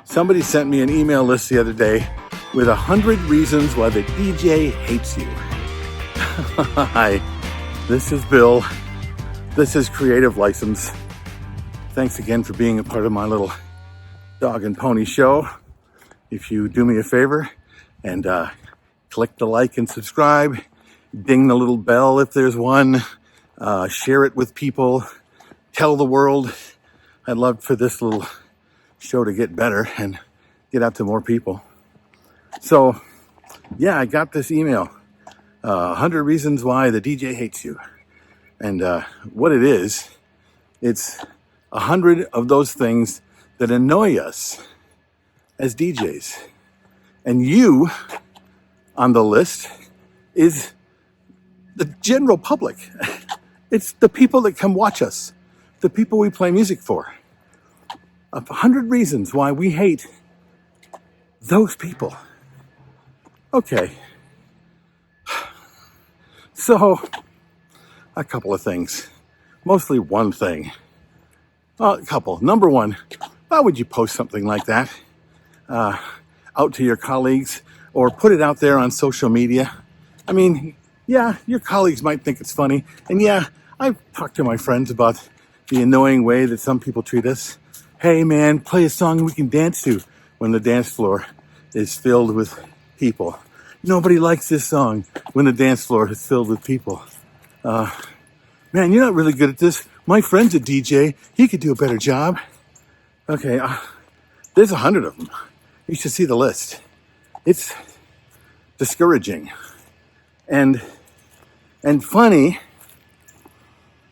Somebody sent me an email list the other day with 100 reasons why the DJ hates you. Hi, this is Bill. This is Creative License. Thanks again for being a part of my little dog and pony show. If you do me a favor and click the like and subscribe, ding the little bell if there's one, share it with people, tell the world. I'd love for this little show to get better and get out to more people. So, yeah, I got this email. 100 reasons why the DJ hates you. And what it is, it's 100 of those things that annoy us as DJs. And you on the list is the general public. It's the people that come watch us, the people we play music for. 100 reasons why we hate those people. Okay. So, a couple of things. Mostly one thing. A couple. Number one, why would you post something like that out to your colleagues or put it out there on social media? I mean, yeah, your colleagues might think it's funny. And yeah, I've talked to my friends about the annoying way that some people treat us. Hey man, play a song we can dance to when the dance floor is filled with people. Nobody likes this song when the dance floor is filled with people. Man, you're not really good at this. My friend's a DJ. He could do a better job. Okay, there's 100 of them. You should see the list. It's discouraging and funny,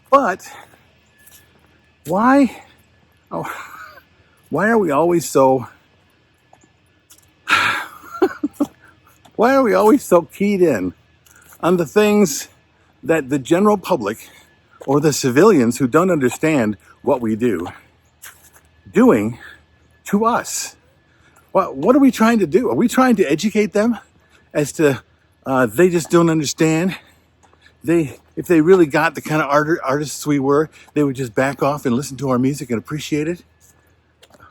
but why? Why are we always so? Why are we always so keyed in on the things that the general public or the civilians who don't understand what we do doing to us? What are we trying to do? Are we trying to educate them as to they just don't understand? If they really got the kind of artists we were, they would just back off and listen to our music and appreciate it?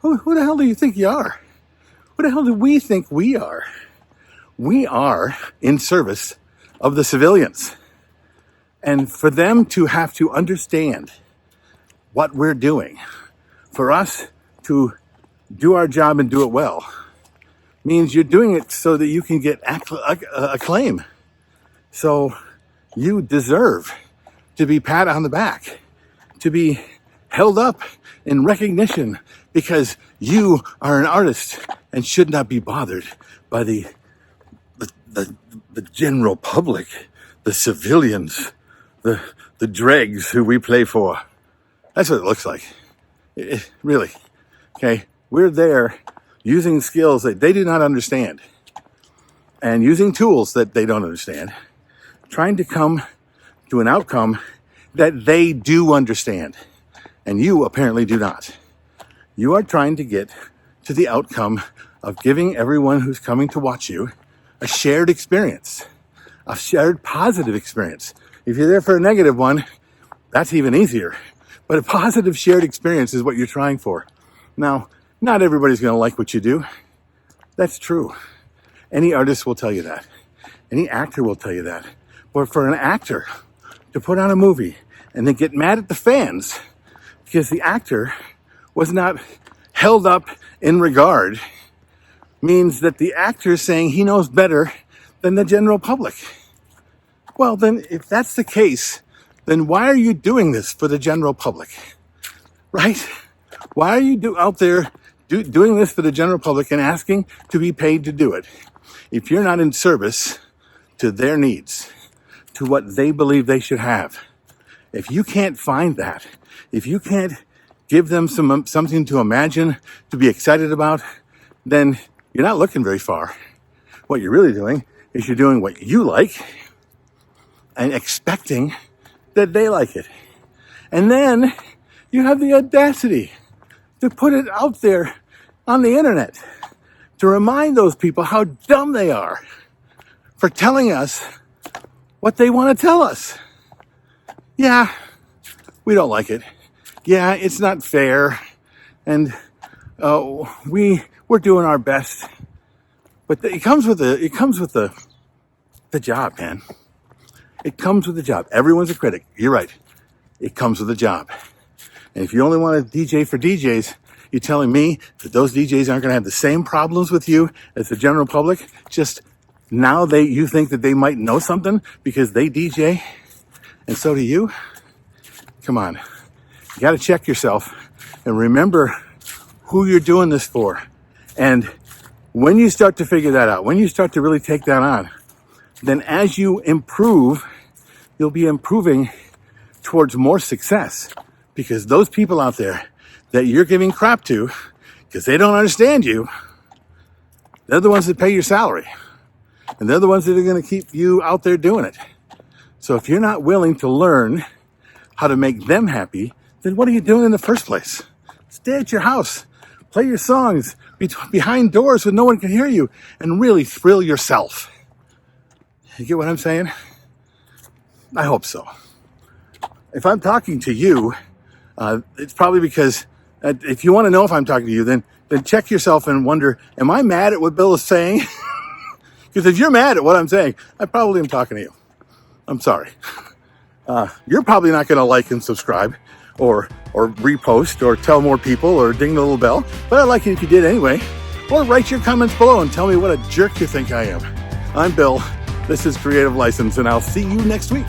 Who the hell do you think you are? Who the hell do we think we are? We are in service of the civilians. And for them to have to understand what we're doing, for us to do our job and do it well, means you're doing it so that you can get acclaim. So you deserve to be patted on the back, to be held up in recognition because you are an artist and should not be bothered by the general public, the civilians, the dregs who we play for. That's what it looks like. Really. Okay. We're there using skills that they do not understand and using tools that they don't understand, trying to come to an outcome that they do understand. And you apparently do not. You are trying to get to the outcome of giving everyone who's coming to watch you a shared experience, a shared positive experience. If you're there for a negative one, that's even easier. But a positive shared experience is what you're trying for. Now, not everybody's going to like what you do. That's true. Any artist will tell you that. Any actor will tell you that. But for an actor to put on a movie and then get mad at the fans because the actor was not held up in regard means that the actor is saying he knows better than the general public. Well, then if that's the case, then why are you doing this for the general public? Right? Why are you out there doing this for the general public and asking to be paid to do it if you're not in service to their needs, to what they believe they should have? If you can't find that, if you can't give them something to imagine, to be excited about, then you're not looking very far. What you're really doing is you're doing what you like and expecting that they like it. And then you have the audacity to put it out there on the internet to remind those people how dumb they are for telling us what they want to tell us. Yeah, we don't like it. Yeah, it's not fair. And we're doing our best, but it comes with the job, man. It comes with the job. Everyone's a critic. You're right. It comes with the job. And if you only want to DJ for DJs, you're telling me that those DJs aren't going to have the same problems with you as the general public? Just now you think that they might know something because they DJ and so do you? Come on. You got to check yourself and remember who you're doing this for. And when you start to figure that out, when you start to really take that on, then as you improve, you'll be improving towards more success, because those people out there that you're giving crap to because they don't understand you, they're the ones that pay your salary. And they're the ones that are going to keep you out there doing it. So if you're not willing to learn how to make them happy, then what are you doing in the first place? Stay at your house, play your songs behind doors so no one can hear you, and really thrill yourself. You get what I'm saying? I hope so. If I'm talking to you, it's probably because if you want to know if I'm talking to you, then check yourself and wonder, am I mad at what Bill is saying? Because if you're mad at what I'm saying, I probably am talking to you. I'm sorry. You're probably not going to like and subscribe or repost or tell more people or ding the little bell, but I'd like it if you did anyway. Or write your comments below and tell me what a jerk you think I am. I'm Bill. This is Creative License, and I'll see you next week.